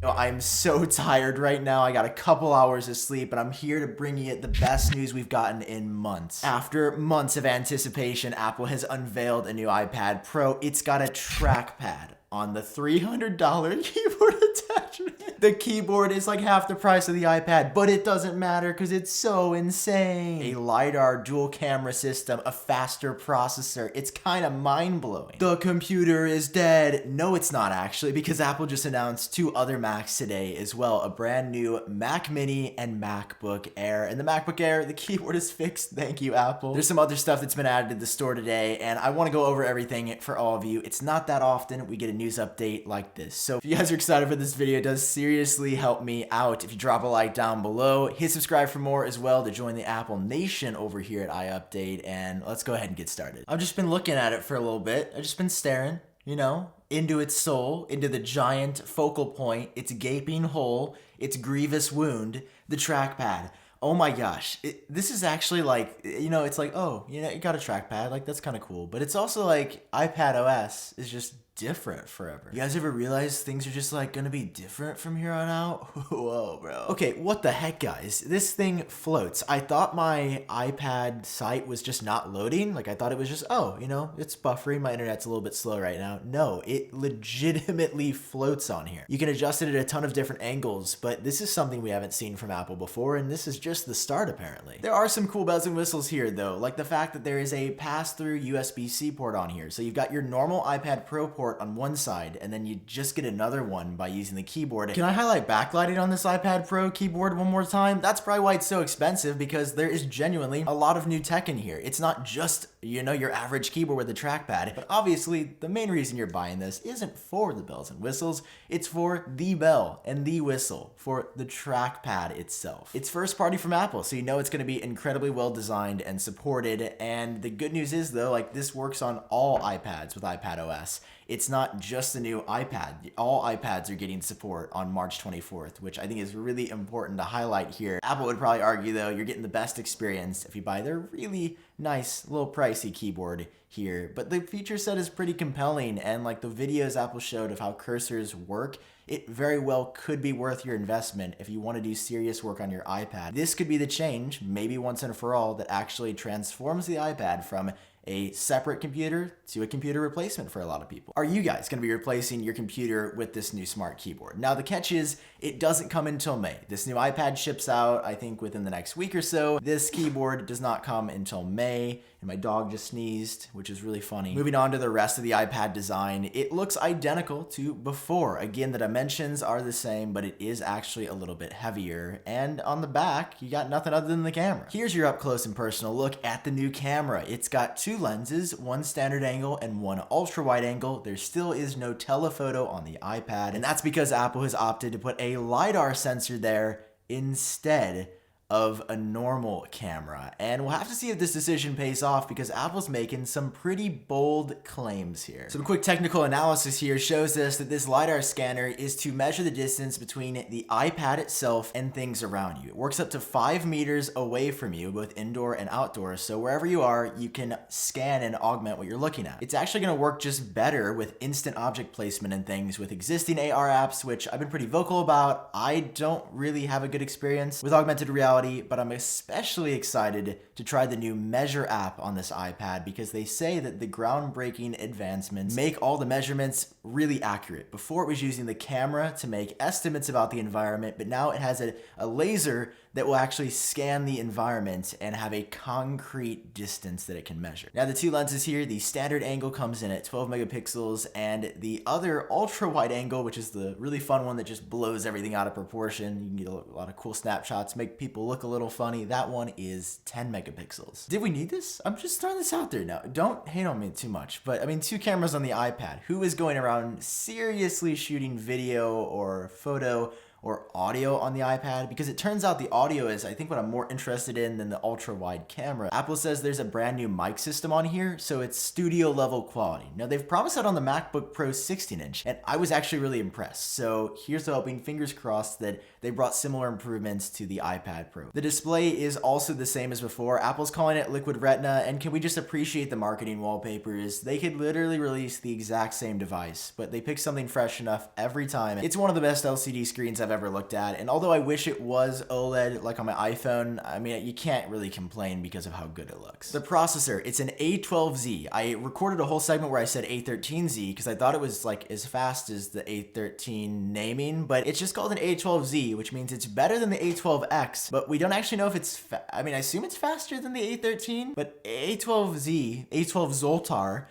I'm so tired right now. I got a couple hours of sleep, and I'm here to bring you the best news we've gotten in months. After months of anticipation, Apple has unveiled a new iPad Pro. It's got a trackpad on the $300 keyboard attachment. The keyboard is like half the price of the iPad, but it doesn't matter because it's so insane. A LiDAR dual camera system, a faster processor. It's kind of mind-blowing. The computer is dead. No, it's not actually, because Apple just announced two other Macs today as well. A brand new Mac Mini and MacBook Air. And the MacBook Air, the keyboard is fixed. Thank you, Apple. There's some other stuff that's been added to the store today, and I want to go over everything for all of you. It's not that often we get a news update like this. So if you guys are excited for this video, it does seriously help me out if you drop a like down below. Hit subscribe for more as well to join the Apple Nation over here at iupdate, and let's go ahead and get started. I've just been looking at it for a little bit. I've just been staring, you know, into its soul, into the giant focal point, its gaping hole, its grievous wound, the trackpad. Oh my gosh, this is actually like, you know, it's like, oh, you know, you got a trackpad, like that's kind of cool. But it's also like iPad OS is just different forever. You guys ever realize things are just like gonna be different from here on out? Whoa, bro. Okay, what the heck, guys? This thing floats. I thought my iPad site was just not loading. Like I thought it was just, oh, you know, it's buffering. My internet's a little bit slow right now. No, it legitimately floats on here. You can adjust it at a ton of different angles, but this is something we haven't seen from Apple before, and this is just the start apparently. There are some cool bells and whistles here though, like the fact that there is a pass-through USB-C port on here. So you've got your normal iPad Pro port on one side, and then you just get another one by using the keyboard. Can I highlight backlighting on this iPad Pro keyboard one more time? That's probably why it's so expensive, because there is genuinely a lot of new tech in here. It's not just, you know, your average keyboard with a trackpad, but obviously the main reason you're buying this isn't for the bells and whistles, it's for the bell and the whistle, for the trackpad itself. It's first party from Apple, so you know it's going to be incredibly well designed and supported, and the good news is though, like this works on all iPads with iPad OS. It's not just the new iPad. All iPads are getting support on March 24th, which I think is really important to highlight here. Apple would probably argue, though, you're getting the best experience if you buy their really nice, little pricey keyboard here. But the feature set is pretty compelling, and like the videos Apple showed of how cursors work, it very well could be worth your investment if you want to do serious work on your iPad. This could be the change, maybe once and for all, that actually transforms the iPad from a separate computer to a computer replacement for a lot of people. Are you guys going to be replacing your computer with this new smart keyboard? Now the catch is, it doesn't come until May. This new iPad ships out, I think, within the next week or so. This keyboard does not come until May, and my dog just sneezed, which is really funny. Moving on to the rest of the iPad design, it looks identical to before. Again, the dimensions are the same, but it is actually a little bit heavier. And on the back, you got nothing other than the camera. Here's your up close and personal look at the new camera. It's got two lenses, one standard angle and one ultra wide angle. There still is no telephoto on the iPad, and that's because Apple has opted to put a LiDAR sensor there instead of a normal camera. And we'll have to see if this decision pays off, because Apple's making some pretty bold claims here. Some quick technical analysis here shows us that this LiDAR scanner is to measure the distance between the iPad itself and things around you. It works up to 5 meters away from you, both indoor and outdoor, so wherever you are, you can scan and augment what you're looking at. It's actually going to work just better with instant object placement and things with existing AR apps, which I've been pretty vocal about. I don't really have a good experience with augmented reality, but I'm especially excited to try the new Measure app on this iPad, because they say that the groundbreaking advancements make all the measurements really accurate. Before it was using the camera to make estimates about the environment, but now it has a laser that will actually scan the environment and have a concrete distance that it can measure. Now the two lenses here, the standard angle comes in at 12 megapixels, and the other ultra wide angle, which is the really fun one that just blows everything out of proportion. You can get a lot of cool snapshots, make people look a little funny. That one is 10 megapixels. Did we need this? I'm just throwing this out there now. Don't hate on me too much, but I mean, two cameras on the iPad. Who is going around seriously shooting video or photo or audio on the iPad, because it turns out the audio is, I think, what I'm more interested in than the ultra wide camera. Apple says there's a brand new mic system on here, so it's studio level quality. Now they've promised that on the MacBook Pro 16-inch, and I was actually really impressed. So here's to hoping, fingers crossed, that they brought similar improvements to the iPad Pro. The display is also the same as before. Apple's calling it Liquid Retina, and can we just appreciate the marketing wallpapers? They could literally release the exact same device, but they pick something fresh enough every time. It's one of the best LCD screens I've ever looked at, and although I wish it was OLED like on my iPhone, I mean, you can't really complain because of how good it looks. The processor, it's an A12Z. I recorded a whole segment where I said A13Z because I thought it was like as fast as the A13 naming, but it's just called an A12Z, which means it's better than the A12X, but we don't actually know if it's, I mean, I assume it's faster than the A13, but A12Z, A12 Zoltar,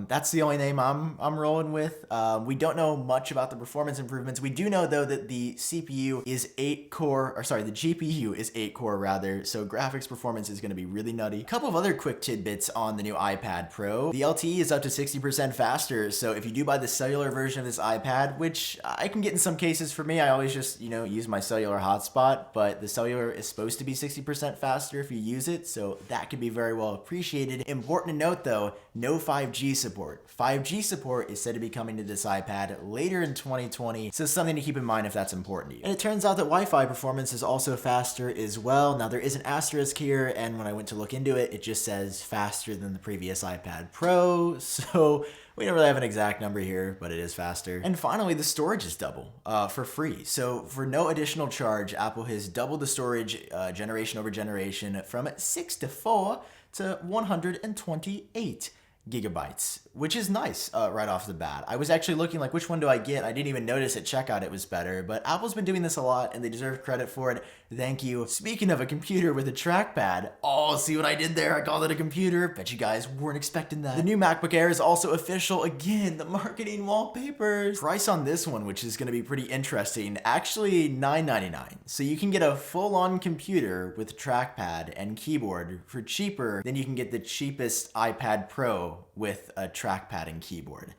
that's the only name I'm rolling with. We don't know much about the performance improvements. We do know though that the CPU is the GPU is 8 core rather, so graphics performance is going to be really nutty. A couple of other quick tidbits on the new iPad Pro. The LTE is up to 60% faster, so if you do buy the cellular version of this iPad, which I can get in some cases for me, I always just, use my cellular hotspot, but the cellular is supposed to be 60% faster if you use it, so that could be very well appreciated. Important to note though, no 5G support. 5G support is said to be coming to this iPad later in 2020, so something to keep in mind if that's important to you. And it turns out that Wi-Fi performance is also faster as well. Now there is an asterisk here, and when I went to look into it, it just says faster than the previous iPad Pro, so we don't really have an exact number here, but it is faster. And finally, the storage is double for free. So for no additional charge, Apple has doubled the storage generation over generation from 64 to 128 gigabytes, which is nice right off the bat. I was actually looking like, which one do I get? I didn't even notice at checkout it was better, but Apple's been doing this a lot and they deserve credit for it. Thank you. Speaking of a computer with a trackpad, oh, see what I did there? I called it a computer. Bet you guys weren't expecting that. The new MacBook Air is also official. Again, the marketing wallpapers. Price on this one, which is going to be pretty interesting, actually $999. So you can get a full-on computer with trackpad and keyboard for cheaper than you can get the cheapest iPad Pro with a trackpad and keyboard.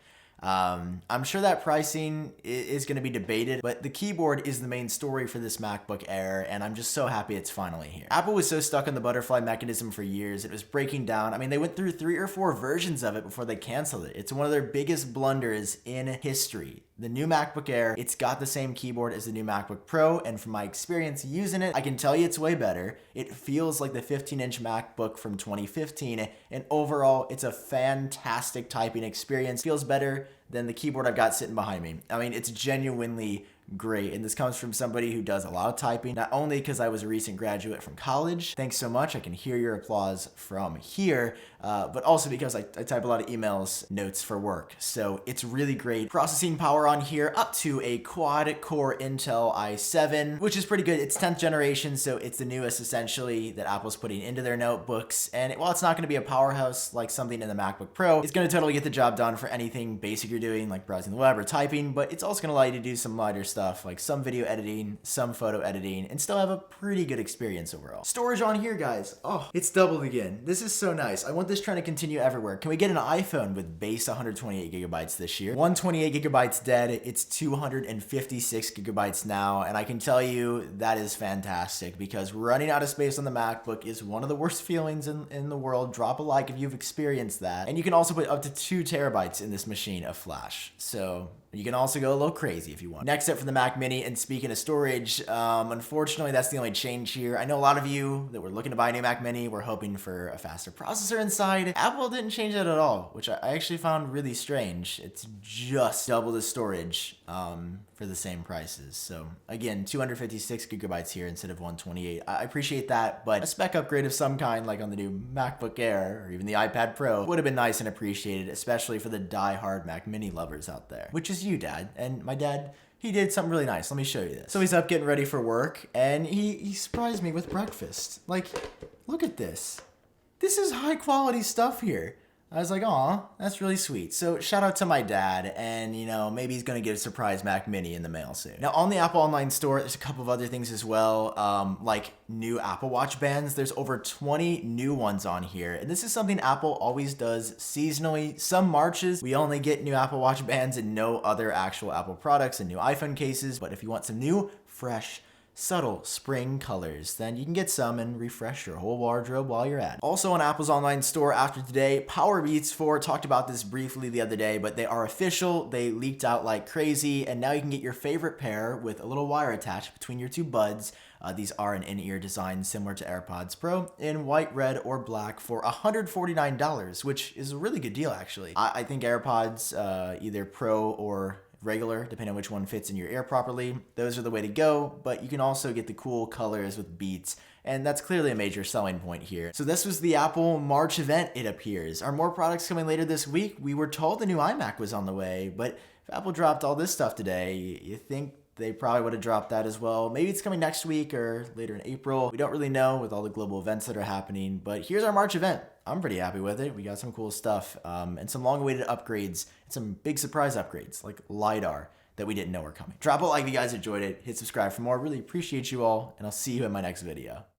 I'm sure that pricing is going to be debated, but the keyboard is the main story for this MacBook Air, and I'm just so happy it's finally here. Apple was so stuck on the butterfly mechanism for years, it was breaking down. I mean, they went through 3 or 4 versions of it before they canceled it. It's one of their biggest blunders in history. The new MacBook Air, it's got the same keyboard as the new MacBook Pro, and from my experience using it, I can tell you it's way better. It feels like the 15-inch MacBook from 2015, and overall, it's a fantastic typing experience. Feels better than the keyboard I've got sitting behind me. I mean, it's genuinely great, and this comes from somebody who does a lot of typing, not only because I was a recent graduate from college, thanks so much, I can hear your applause from here, but also because I type a lot of emails, notes for work, so it's really great. Processing power on here up to a quad-core Intel i7, which is pretty good. It's 10th generation, so it's the newest essentially that Apple's putting into their notebooks, and while it's not going to be a powerhouse like something in the MacBook Pro, it's going to totally get the job done for anything basic you're doing, like browsing the web or typing, but it's also going to allow you to do some lighter stuff like some video editing, some photo editing, and still have a pretty good experience overall. Storage on here, guys. Oh, it's doubled again. This is so nice. I want this trend to continue everywhere. Can we get an iPhone with base 128 gigabytes this year? 128 gigabytes dead. It's 256 gigabytes now, and I can tell you that is fantastic because running out of space on the MacBook is one of the worst feelings in the world. Drop a like if you've experienced that. And you can also put up to 2 terabytes in this machine of flash. So you can also go a little crazy if you want. Next up for the Mac Mini, and speaking of storage, unfortunately that's the only change here. I know a lot of you that were looking to buy a new Mac Mini were hoping for a faster processor inside. Apple didn't change that at all, which I actually found really strange. It's just double the storage for the same prices. So again, 256 gigabytes here instead of 128. I appreciate that, but a spec upgrade of some kind, like on the new MacBook Air or even the iPad Pro, would have been nice and appreciated, especially for the die-hard Mac Mini lovers out there, which is you, Dad. And my dad, he did something really nice. Let me show you this. So he's up getting ready for work, and he surprised me with breakfast. Like, look at this. This is high quality stuff here. I was like, aw, that's really sweet. So shout out to my dad, and maybe he's gonna get a surprise Mac Mini in the mail soon. Now on the Apple Online Store, there's a couple of other things as well, like new Apple Watch bands. There's over 20 new ones on here, and this is something Apple always does seasonally. Some Marches, we only get new Apple Watch bands and no other actual Apple products and new iPhone cases, but if you want some new, fresh, subtle spring colors, then you can get some and refresh your whole wardrobe while you're at it. Also on Apple's online store after today, Powerbeats 4, talked about this briefly the other day, but they are official. They leaked out like crazy, and now you can get your favorite pair with a little wire attached between your two buds. These are an in-ear design similar to AirPods Pro in white, red, or black for $149, which is a really good deal actually. I think AirPods, either Pro or regular, depending on which one fits in your ear properly, those are the way to go, but you can also get the cool colors with Beats, and that's clearly a major selling point here. So this was the Apple March event, it appears. Are more products coming later this week? We were told the new iMac was on the way, but if Apple dropped all this stuff today, you think they probably would have dropped that as well. Maybe it's coming next week or later in April. We don't really know with all the global events that are happening, but here's our March event. I'm pretty happy with it. We got some cool stuff and some long-awaited upgrades and some big surprise upgrades like LiDAR that we didn't know were coming. Drop a like if you guys enjoyed it. Hit subscribe for more. Really appreciate you all, and I'll see you in my next video.